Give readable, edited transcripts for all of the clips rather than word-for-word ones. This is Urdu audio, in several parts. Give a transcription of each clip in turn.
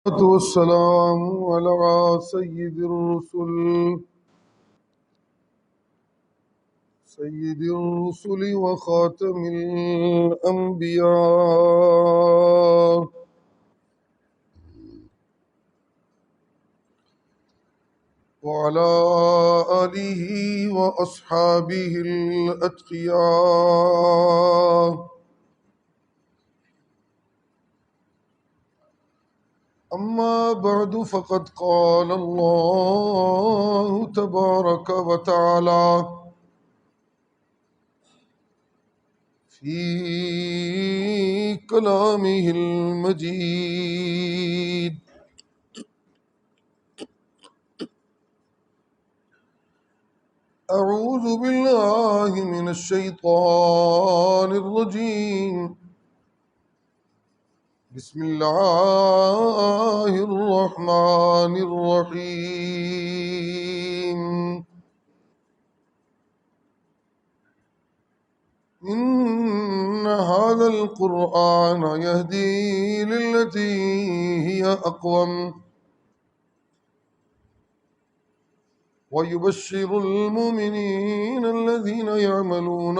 والسلام على سيد الرسل وخاتم الأنبياء وعلى آله وأصحابه الأتقياء. أما بعد فقد قال الله تبارك وتعالى في كلامه المجيد: أعوذ بالله من الشيطان الرجيم. بسم الله الرحمن الرحيم. إن هذا القرآن يهدي للتي هي أقوم ويبشر المؤمنين الذين يعملون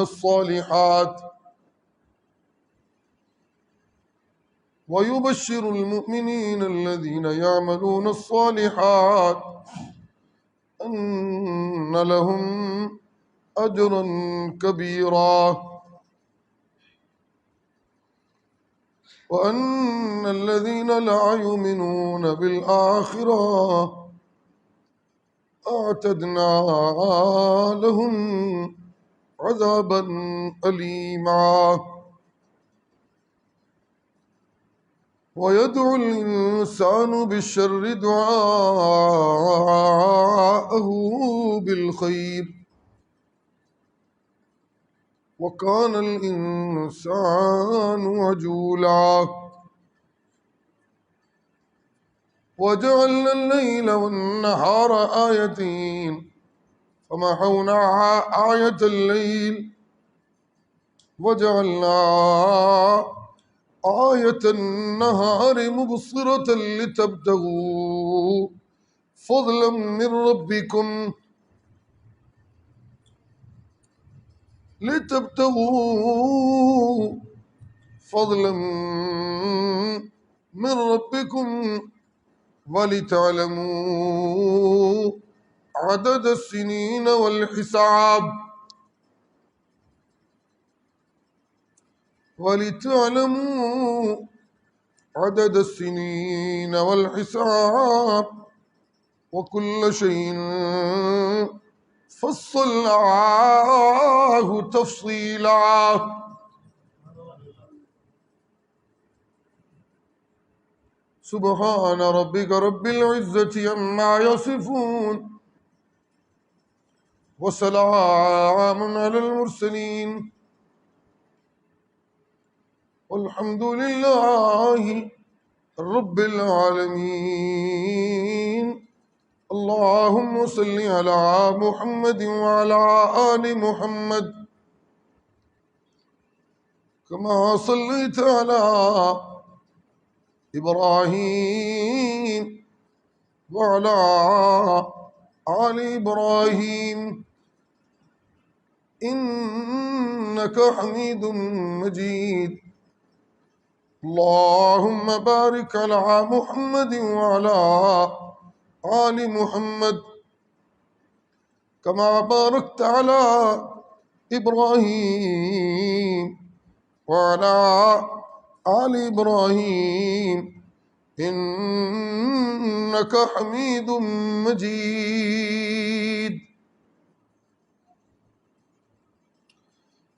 الصالحات أن لهم أجرا كبيرا وأن الذين لا يؤمنون بالآخرة أعتدنا لهم عذابا أليما. ويدعو الإنسان بالشر دعاءه بالخير وكان الإنسان عجولا. وجعلنا الليل والنهار آيتين فمحونا آية الليل وجعلنا آية النهار مبصرة لتبتغوا فضلا من ربكم ولتعلموا عدد السنين والحساب وكل شيء فصلناه تفصيلا. سبحان ربك رب العزة عما يصفون وسلام على المرسلين والحمد لله رب العالمين. اللهم صل على محمد وعلى آل محمد كما صليت على إبراهيم وعلى آل إبراهيم إنك حميد مجيد. اللهم بارك على محمد وعلى آل محمد كما باركت على إبراهيم وعلى آل إبراهيم إنك حميد مجيد.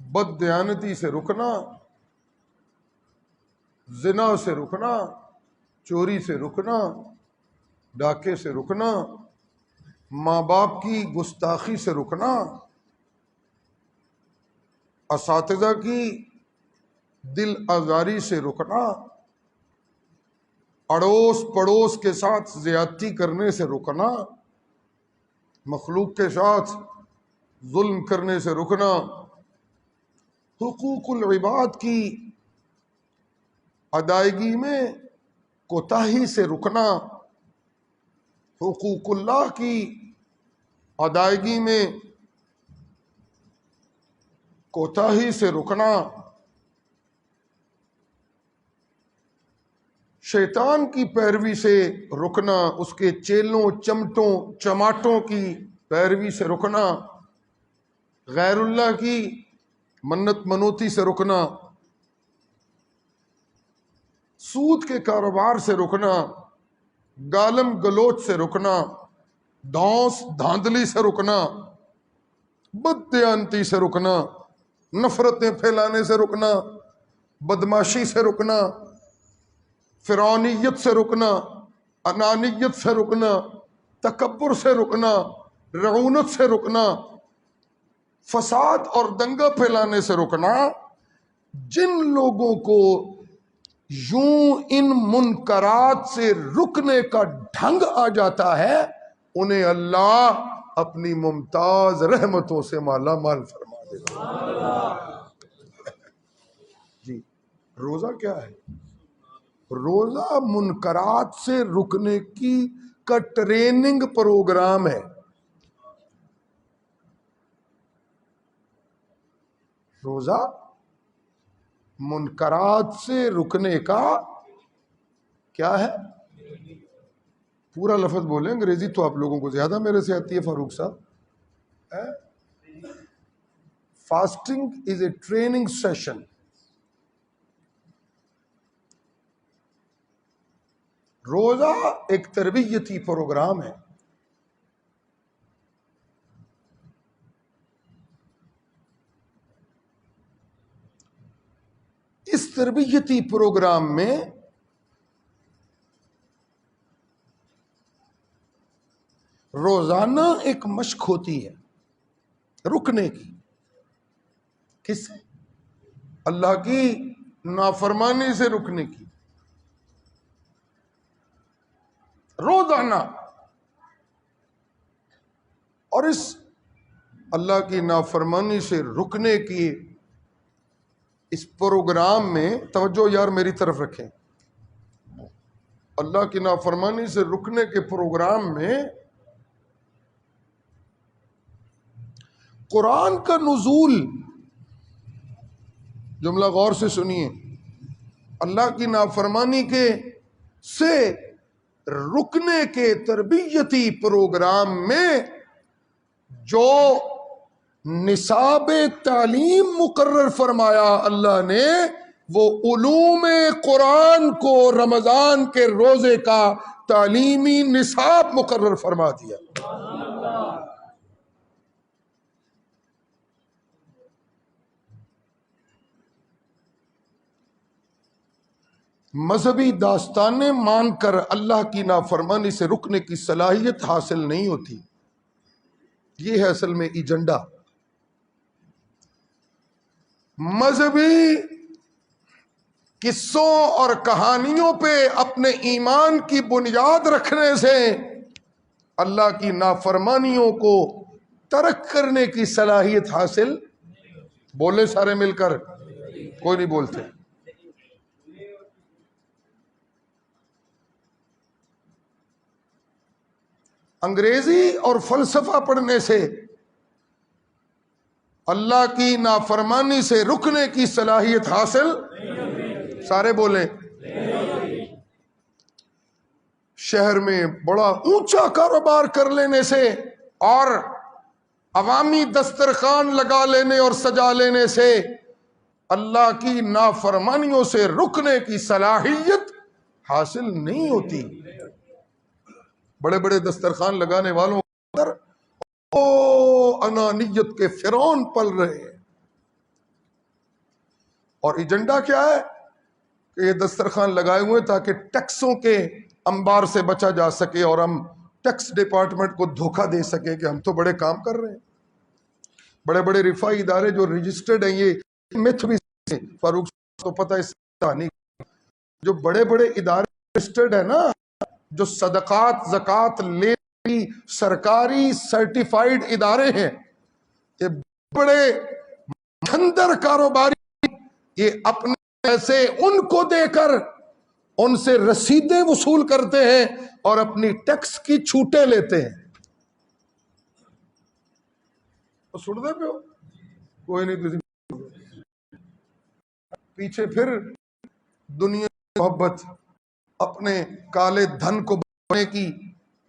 بد دیانتی سے رکنا، زنا سے رکنا، چوری سے رکنا، ڈاکے سے رکنا، ماں باپ کی گستاخی سے رکنا، اساتذہ کی دل آزاری سے رکنا، اڑوس پڑوس کے ساتھ زیادتی کرنے سے رکنا، مخلوق کے ساتھ ظلم کرنے سے رکنا، حقوق العباد کی ادائیگی میں کوتاہی سے رکنا، حقوق اللہ کی ادائیگی میں کوتاہی سے رکنا، شیطان کی پیروی سے رکنا، اس کے چیلوں چمٹوں چماٹوں کی پیروی سے رکنا، غیر اللہ کی منت منوتی سے رکنا، سود کے کاروبار سے رکنا، گالم گلوچ سے رکنا، دھونس دھاندلی سے رکنا، بد دیانتی سے رکنا، نفرتیں پھیلانے سے رکنا، بدماشی سے رکنا، فرعونیت سے رکنا، انانیت سے رکنا، تکبر سے رکنا، رعونت سے رکنا، فساد اور دنگا پھیلانے سے رکنا۔ جن لوگوں کو یوں ان منکرات سے رکنے کا ڈھنگ آ جاتا ہے انہیں اللہ اپنی ممتاز رحمتوں سے مالا مال فرما دے گا۔ جی، روزہ کیا ہے؟ روزہ منکرات سے رکنے کا ٹریننگ پروگرام ہے۔ روزہ منکرات سے رکنے کا کیا ہے؟ پورا لفظ بولیں، انگریزی تو آپ لوگوں کو زیادہ میرے سے آتی ہے فاروق صاحب۔ Fasting is a training session. روزہ ایک تربیتی پروگرام ہے۔ اس تربیتی پروگرام میں روزانہ ایک مشق ہوتی ہے رکنے کی۔ کس سے؟ اللہ کی نافرمانی سے رکنے کی، روزانہ۔ اور اس اللہ کی نافرمانی سے رکنے کی اس پروگرام میں توجہ یار میری طرف رکھیں، اللہ کی نافرمانی سے رکنے کے پروگرام میں قرآن کا نزول، جملہ غور سے سنیے، اللہ کی نافرمانی سے رکنے کے تربیتی پروگرام میں جو نصاب تعلیم مقرر فرمایا اللہ نے، وہ علوم قرآن کو رمضان کے روزے کا تعلیمی نصاب مقرر فرما دیا۔ مذہبی داستانیں مان کر اللہ کی نافرمانی سے رکنے کی صلاحیت حاصل نہیں ہوتی۔ یہ ہے اصل میں ایجنڈا۔ مذہبی قصوں اور کہانیوں پہ اپنے ایمان کی بنیاد رکھنے سے اللہ کی نافرمانیوں کو ترک کرنے کی صلاحیت حاصل، بولے سارے مل کر، کوئی نہیں بولتے۔ انگریزی اور فلسفہ پڑھنے سے اللہ کی نافرمانی سے رکنے کی صلاحیت حاصل، سارے بولیں۔ شہر میں بڑا اونچا کاروبار کر لینے سے اور عوامی دسترخوان لگا لینے اور سجا لینے سے اللہ کی نافرمانیوں سے رکنے کی صلاحیت حاصل نہیں ہوتی۔ بڑے بڑے دسترخوان لگانے والوں پر انانیت کے فرعون پل رہے ہیں۔ اور ایجنڈا کیا ہے کہ یہ دسترخوان لگائے ہوئے تاکہ ٹیکسوں کے انبار سے بچا جا سکے اور ہم ٹیکس ڈپارٹمنٹ کو دھوکہ دے سکیں کہ ہم تو بڑے کام کر رہے ہیں. بڑے بڑے رفائی ادارے جو رجسٹرڈ ہیں، یہ متھ بھی ہیں. فاروق تو پتہ ہے اس کہانی. جو بڑے بڑے ادارے رجسٹرڈ ہیں نا، جو صدقات زکوٰۃ لے سرکاری سرٹیفائیڈ ادارے ہیں، یہ بڑے مندر کاروباری یہ اپنے پیسے ان کو دے کر ان سے رسیدیں وصول کرتے ہیں اور اپنی ٹیکس کی چھوٹیں لیتے ہیں. سن دے پہ ہو کوئی نہیں، تھی پیچھے پھر دنیا کی محبت، اپنے کالے دھن کو بچانے کی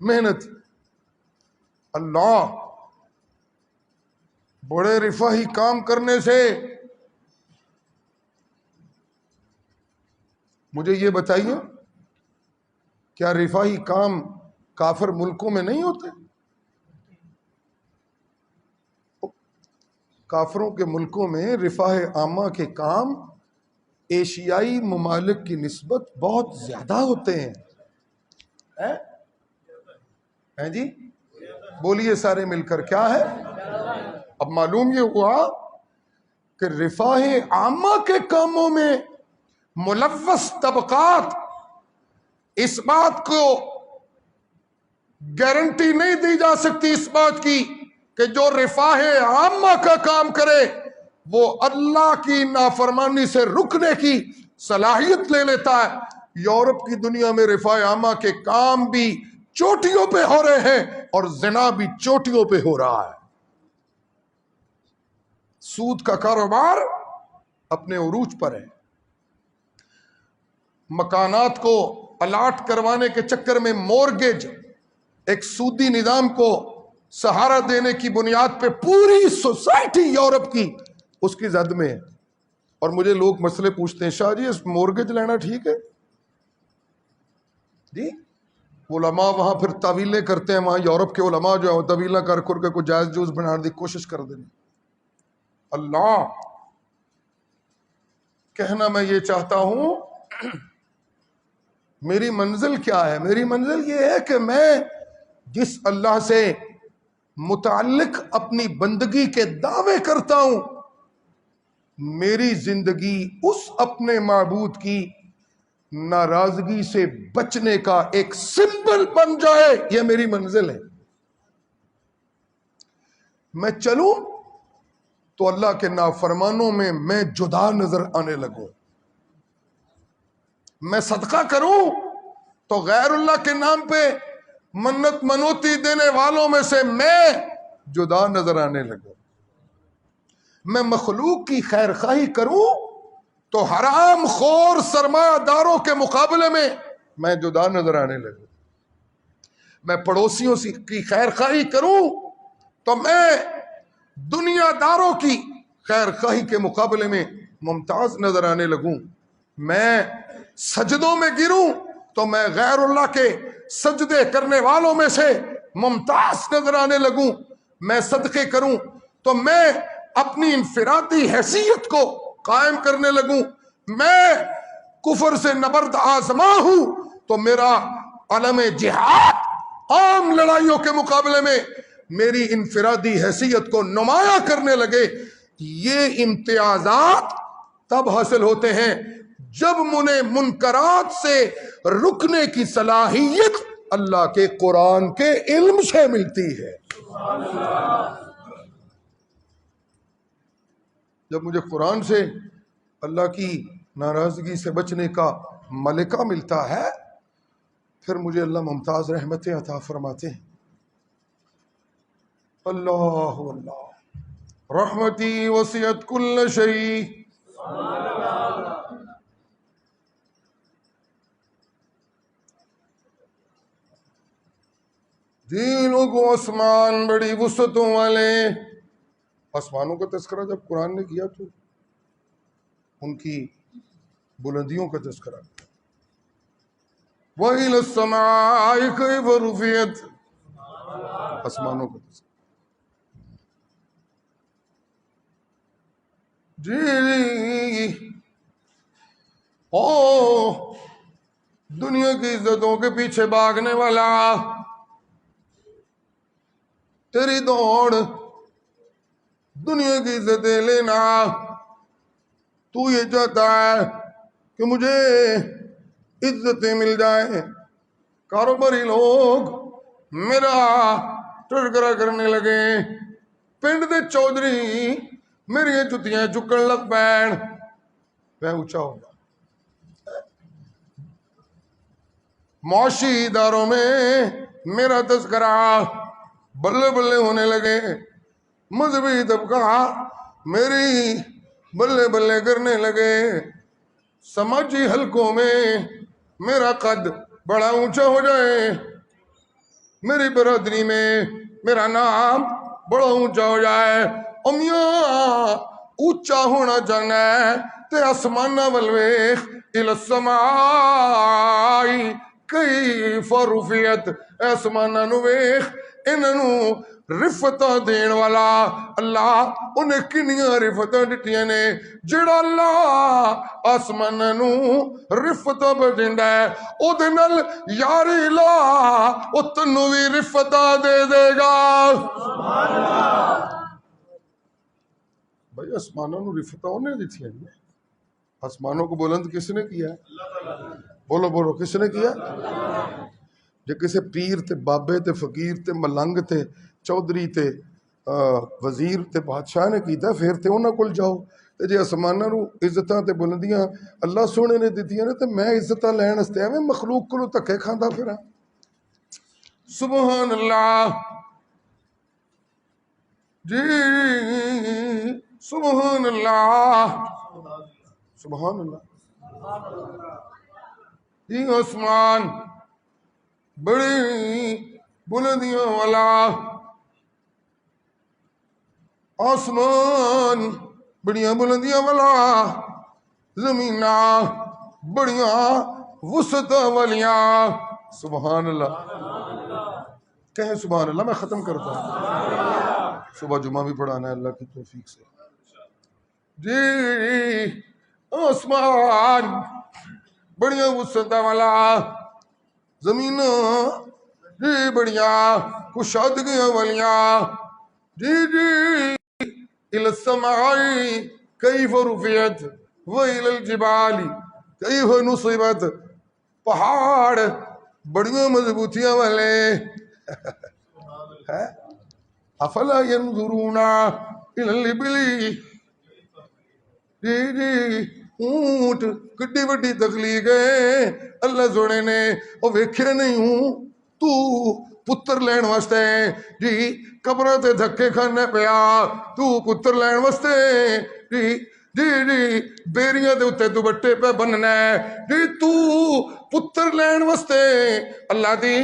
محنت. اللہ بڑے رفاہی کام کرنے سے. مجھے یہ بتائیے، کیا رفاہی کام کافر ملکوں میں نہیں ہوتے؟ کافروں کے ملکوں میں رفاہ عامہ کے کام ایشیائی ممالک کی نسبت بہت زیادہ ہوتے ہیں. ہیں جی؟ بولیے سارے مل کر، کیا ہے؟ اب معلوم یہ ہوا کہ رفاہ عامہ کے کاموں میں ملوث طبقات اس بات کو گارنٹی نہیں دی جا سکتی اس بات کی کہ جو رفاہ عامہ کا کام کرے وہ اللہ کی نافرمانی سے رکنے کی صلاحیت لے لیتا ہے. یورپ کی دنیا میں رفاہ عامہ کے کام بھی چوٹیوں پہ ہو رہے ہیں اور زنا بھی چوٹیوں پہ ہو رہا ہے. سود کا کاروبار اپنے عروج پر ہے. مکانات کو الاٹ کروانے کے چکر میں مورگیج، ایک سودی نظام کو سہارا دینے کی بنیاد پہ پوری سوسائٹی یورپ کی اس کی زد میں ہے. اور مجھے لوگ مسئلے پوچھتے ہیں، شاہ جی اس مورگیج لینا ٹھیک ہے؟ جی علماء وہاں پھر تعویلیں کرتے ہیں، وہاں یورپ کے علماء جو ہے تعویلیں کر کے کوئی جائز جوز بنانے کی کوشش کر دیں. اللہ کہنا میں یہ چاہتا ہوں، میری منزل کیا ہے؟ میری منزل یہ ہے کہ میں جس اللہ سے متعلق اپنی بندگی کے دعوے کرتا ہوں، میری زندگی اس اپنے معبود کی ناراضگی سے بچنے کا ایک سمبل بن جائے. یہ میری منزل ہے. میں چلوں تو اللہ کے نافرمانوں میں جدا نظر آنے لگوں. میں صدقہ کروں تو غیر اللہ کے نام پہ منت منوتی دینے والوں میں سے میں جدا نظر آنے لگوں. میں مخلوق کی خیر خواہی کروں تو حرام خور سرمایہ داروں کے مقابلے میں جدا نظر آنے لگوں. میں پڑوسیوں کی خیر خواہی کروں تو میں دنیا داروں کی خیر خواہی کے مقابلے میں ممتاز نظر آنے لگوں. میں سجدوں میں گروں تو میں غیر اللہ کے سجدے کرنے والوں میں سے ممتاز نظر آنے لگوں. میں صدقے کروں تو میں اپنی انفرادی حیثیت کو قائم کرنے لگوں. میں کفر سے نبرد آزما ہوں تو میرا علم جہاد عام لڑائیوں کے مقابلے میں میری انفرادی حیثیت کو نمایاں کرنے لگے. یہ امتیازات تب حاصل ہوتے ہیں جب منکرات سے رکنے کی صلاحیت اللہ کے قرآن کے علم سے ملتی ہے. جب مجھے قرآن سے اللہ کی ناراضگی سے بچنے کا ملکہ ملتا ہے، پھر مجھے اللہ ممتاز رحمتیں عطا فرماتے ہیں. اللہ اللہ رحمتی وسعت کل شیء. دینوں کو آسمان بڑی وسعتوں والے. آسمانوں کا تذکرہ جب قرآن نے کیا تو ان کی بلندیوں کا تذکرہ. وَإِلَى السَّمَاءِ كَيْفَ رُفِعَتْ، آسمانوں کا تذکرہ. جی او دنیا کی عزتوں کے پیچھے بھاگنے والا، تیری دوڑ دنیا کی عزتیں لینا، تو یہ چاہتا ہے کہ مجھے عزتیں مل جائیں، کاروباری لوگ میرا ٹرکرا کرنے لگے، پنڈ دے چودھری میری جتیاں چکن لگ پین، میں اونچا ہو گیا۔ معاشی اداروں میں میرا تذکرہ بلے بلے ہونے لگے، مذہبی طبقہ میری بلے بلے کرنے لگے، سماجی حلقوں میں میرا قد بڑا اونچا ہو جائے، میری برادری میں میرا نام بڑا اونچا ہو جائے۔ میاں اونچا ہونا چاہنا ہے تے آسمانہ ولویخ الی السماء کیف رفعت، آسمانہ نو ویخ انہاں نو رفتاں دین والا اللہ انہیں کنیاں رفتاں دتیاں نے، جڑا اللہ آسمانہ نو رفتاں بدیندا ہے او دے نال یاری لا او تنو وی رفتاں دے دے گا۔ سبحان اللہ۔ بھائی آسمانوں نو رفتاں انہیں دتیاں نے، آسمانوں کو بلند کس نے کیا ہے؟ بولو بولو کس نے کیا؟ جے کسے پیر تے بابے تے فقیر تے ملنگ تے چودھری تے وزیر تے بادشاہ نے کیتا پھر تے انہاں کول جاؤ، تے جے آسماناں نو عزتاں تے بلندیاں اللہ سونے نے دتیاں نے تے میں عزتاں لین واسطے ایویں مخلوق کولوں دھکے کھاندا پھراں۔ سبحان اللہ جی، سبحان اللہ، سبحان اللہ۔ یہ آسمان بڑی بلندیاں والا، آسمان بڑیاں بلندیاں والا، زمیناں بڑیاں وسعتاں والیاں۔ سبحان اللہ، کہیں سبحان اللہ۔ میں ختم کرتا ہوں، صبح جمعہ بھی پڑھانا ہے اللہ کی توفیق سے۔ جی آسمان بڑیاں وسعتاں والا، زمیناں جی بڑیاں کشادگیاں والیاں، جی جی الی السماء کیف رفعت وإلی الجبال کیف نصبت، پہاڑ بڑیاں مضبوطیاں والے، افلا ینظرون الی الابل، جی جی اونٹ کڈی وڈی تخلیق ہے اللہ سونے نے، وہ ویکھے نہیں ہوں تو پتر لین واسطے جی قبراں تے دھکے کھانے پیا، تو پتر لین واسطے جی جی جی بیریاں دے اتے دوبٹے پہ بننا ہے، جی تو پتر لین واسطے اللہ دی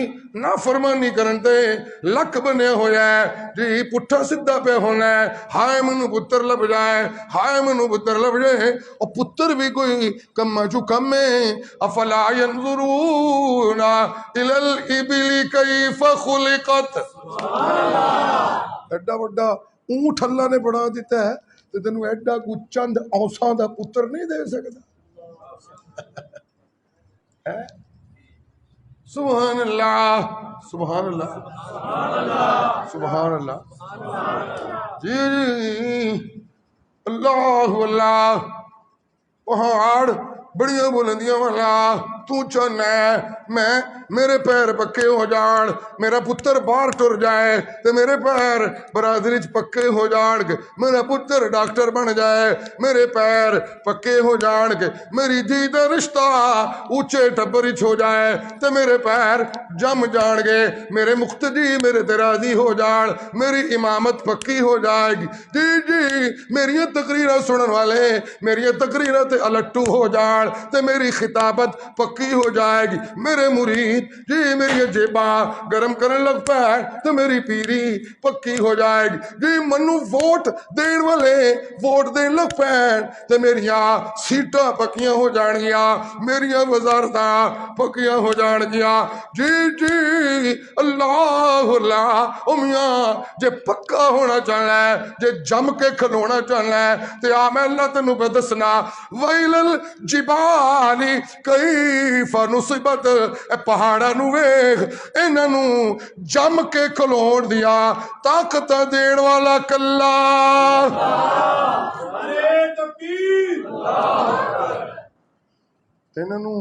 نافرمانی کرن تے لک بنیا ہویا ہے، جی پٹھا سدھا پہ ہونا ہے، ہائے منو پتر لب جائے، ہائے منو پتر لب جائے، اور پتر بھی کوئی کما چو کم ہے۔ افلا ینظرون الی الابل کیف خلقت، ایڈا وڈا اونٹ اللہ نے بڑھا دیتا ہے تو تینوں ایڈا کو چند اوساں دا پتر نہیں دے سکتا۔ سبحان اللہ، سبحان اللہ، سبحان اللہ، جی جی اللہ اللہ۔ پہاڑ بڑیاں بلندیاں والا، تو چاہنا ہے میں میرے پیر پکے ہو جان، میرا پتر باہر ٹر جائے تے میرے پیر برادری چ پکے ہو جان گے، میرا پتر ڈاکٹر بن جائے، میرے پیر پکے ہو جان گے، میری دھی دا رشتہ اونچے ٹبر وچ ہو جائے تے میرے پیر جم جان گے، میرے مقتدی میرے تے راضی ہو جان، میری امامت پکی ہو جائے گی، جی جی میری تقریراں سنن والے میری تقریراں تے الٹو ہو جان تے میری خطابت پکی پکی ہو جائے گی. میرے مرید جی میری جیبا گرم کرن لگ پے تو میری پیری پکی ہو جائے گی. جی منو ووٹ دین والے ووٹ دین لگ پین تو میریاں سیٹاں پکیاں ہو جان گیا, میریاں وزارتاں پکیاں ہو جان گیا. جی جی اللہ اللہ او میاں جے پکا ہونا چاہنا ہے, جے جم کے کھلونا چاہنا ہے تے آ میں اللہ تینوں پہ دسنا ویل الجبال کیف نصبت, اے پہاڑاں نو ویکھ انہاں نو جم کے کھلون دیا طاقت دین والا کلا. انہاں نو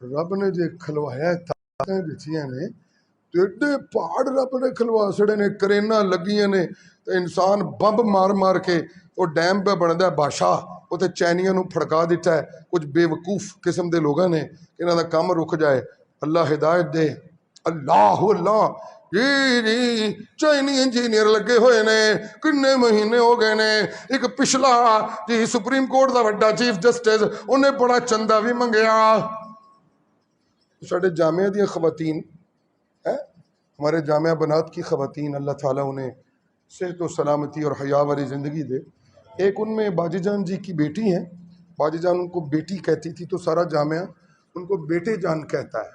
رب نے جے کھلوایا طاقتیں دتیاں نے تے ایڈے پہاڑ رب نے کھلوا چھڑے نے, کرینا لگیاں نے تے انسان بمب مار مار کے وہ ڈیم پہ بندا ہے بادشاہ وہ تے چینیاں نو پھڑکا دیتا ہے. کچھ بے وقوف قسم دے لوگاں نے انہاں دا کام رک جائے. اللہ ہدایت دے. اللہ اللہ جی جی چائنی انجینئر لگے ہوئے نے کنے مہینے ہو گئے نے. ایک پچھلا جی سپریم کورٹ دا وڈا چیف جسٹس انہیں بڑا چندہ بھی منگیا. ساڈے جامعہ دیاں خواتین ہمارے جامعہ بنات کی خواتین اللہ تعالیٰ انہیں صحت و سلامتی اور حیا والی زندگی دے. ایک ان میں باجی جان جی کی بیٹی ہیں, باجی جان ان کو بیٹی کہتی تھی تو سارا جامعہ ان کو بیٹے جان کہتا ہے.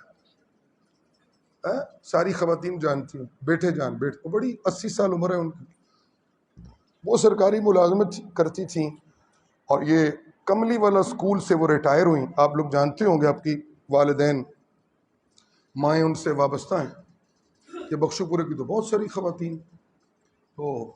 ساری خواتین جانتی ہیں بیٹے جان. بیٹے بڑی 80 سال عمر ہے ان کی, وہ سرکاری ملازمت کرتی تھیں اور یہ کملی والا اسکول سے وہ ریٹائر ہوئیں. آپ لوگ جانتے ہوں گے, آپ کی والدین مائیں ان سے وابستہ ہیں. یہ بخشو پورے کی تو بہت ساری خواتین, تو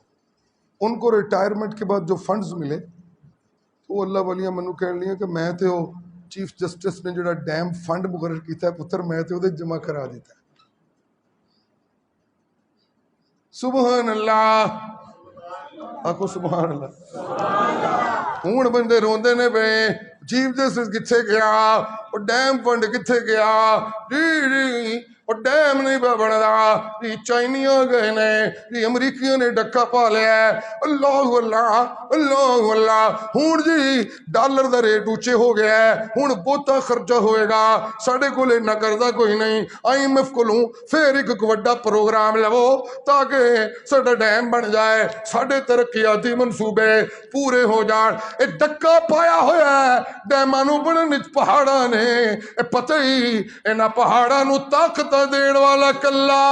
ان کو ریٹائرمنٹ کے بعد جو فنڈز ملے تو وہ اللہ والیاں منو کہہ لیا کہ میں تے وہ چیف جسٹس نے جڑا ڈیم فنڈ مقرر کیتا ہے پتر میں تے وہ جمع کرا دیتا ہے. سبحان اللہ آکو سبحان اللہ. ہوں بندے روندے نے پے چیف جسٹس کتھے گیا, وہ ڈیم فنڈ کتھے گیا. جی جی وہ ڈیم نہیں پہ بندا جی چائنیاں گئے نے جی امریکیوں نے ڈکا پا لیا ہے. اللہ اللہ اللہ اللہ. ہوں جی ڈالر دا ریٹ اونچے ہو گیا ہے, ہوں بہتا خرچہ ہوئے گا, ساڈے کول اتنا قرضہ کوئی نہیں. IMF کولوں پھر ایک وڈا پروگرام لو تاکہ ساڈا ڈیم بن جائے, ساڈے ترقیاتی منصوبے پورے ہو جان. اے ڈکا پایا ہوا ہے ڈیماں نو بنن وچ پہاڑاں نے, اے پتہ ہی انہاں پہاڑاں نو طاقت دین والا کلا.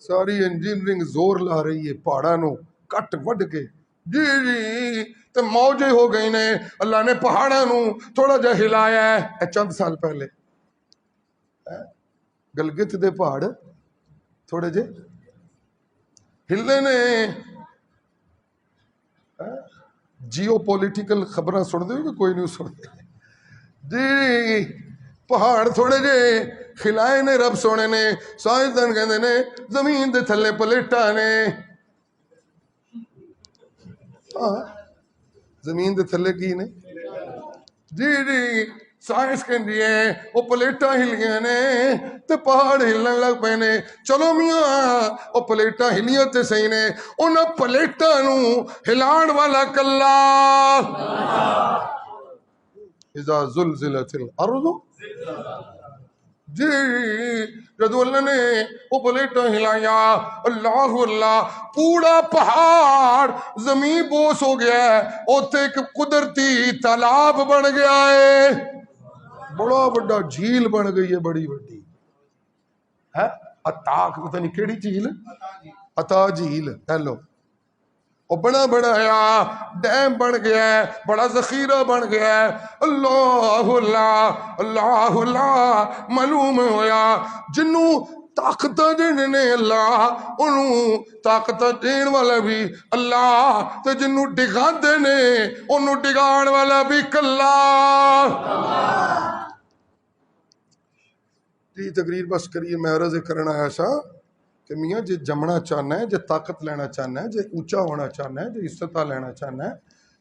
ساری انجینئرنگ زور لا رہی ہے پہاڑاں نو کٹ وڈ کے. جی جی تے موجے ہو گئی نے. اللہ نے پہاڑاں نو تھوڑا جا ہلایا ہے. اے چند سال پہلے گلگت دے پہاڑ تھوڑے جے ہلے نے. جیو پولیٹیکل خبراں سن دے کہ کوئی نہیں سنتے. جی پہاڑ تھوڑے جے کھلائے نے رب سونے نے. سائنسدان کہندے نے زمین دے تھلے پلیٹاں نے. زمین دے تھلے کی نے. جی جی سائنس کہندی ہے وہ پلیٹاں ہل گئے نے تے پہاڑ ہلن لگ پے نے. چلو میاں وہ پلیٹاں ہلیاں تے صحیح نے, انہاں پلیٹاں نو ہلان والا کلا. اذا زلزلت الارض جی جدو اللہ نے وہ پلیٹاں ہلایا اللہ اللہ پورا پہاڑ زمین بوس ہو گیا ہے. اوتھے ایک قدرتی تالاب بن گیا ہے, بڑا بڑا جھیل بن گئی ہے بڑی بڑی ہے. اتاک پتہ نہیں کیڑی جھیل, عطا جھیل. ہیلو وہ بڑا بڑا ڈیم بن گیا ہے, بڑا ذخیرہ بن گیا ہے. اللہ اللہ اللہ اللہ معلوم ہویا جنوں طاقت دینے نے اللہ انہوں طاقت دین والا بھی اللہ, تے جنوں ڈگا دینے انہوں ڈگان والا بھی کلا. جی تقریر بس کریے, میں عرض کرنا ایسا کہ میاں جے جمنا چاہنا ہے, جے طاقت لینا چاہنا ہے, جے اونچا ہونا چاہنا ہے, جے عزت لینا چاہنا ہے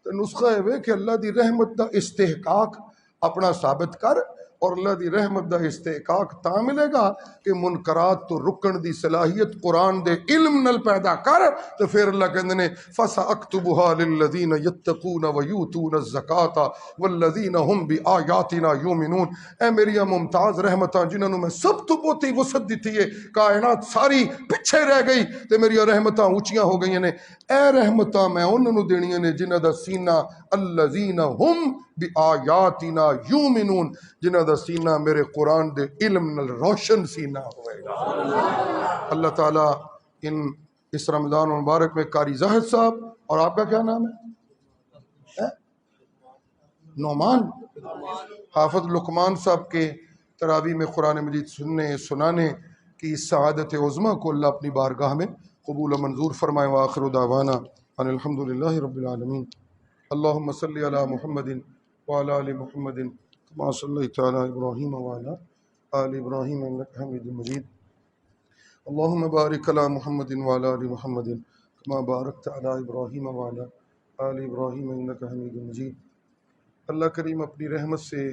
تو نسخہ ہے کہ اللہ دی رحمت دا استحقاق اپنا ثابت کر اور اللہ دی رحمت دا استحقاق تا ملے گا کہ منکرات تو رکن دی صلاحیت قرآن دے علم نل پیدا کر. تو پھر اللہ کہندے نے فَسَأَكْتُبُهَا لِلَّذِينَ يَتَّقُونَ وَيُؤْتُونَ الزَّكَاةَ وَالَّذِينَ هُمْ بِآيَاتِنَا يُؤْمِنُونَ. اے میری ممتاز رحمتاں جنہاں نو میں سب تو بہتی وسعت دیتی ہے، کائنات ساری پیچھے رہ گئی تے میری رحمتاں اونچیاں ہو گئی نے. اے رحمتاں میں انہاں نو دینیاں نے جنہاں دا سینہ الذین ہم بآیاتنا یؤمنون، جنہاں دا سینہ میرے قرآن دے علم نال روشن سینہ ہوئے گا. اللہ تعالیٰ اس رمضان مبارک میں قاری زاہد صاحب اور آپ کا کیا نام ہے؟ نعمان حافظ لقمان صاحب کے تراویح میں قرآن مجید سنانے کی سعادت عظمیٰ کو اللہ اپنی بارگاہ میں قبول و منظور فرمائے. وآخر دعوانا ان الحمدللہ رب العالمین. اللہم صلی علی محمد وعلی آل محمد کما صلیت علی ابراہیم وعلی آل ابراہیم انک حمید مجید. اللہم بارک علی محمد وعلی آل محمد کما بارکت علی ابراہیم وعلی آل ابراہیم انک حمید مجید. اللہ کریم اپنی رحمت سے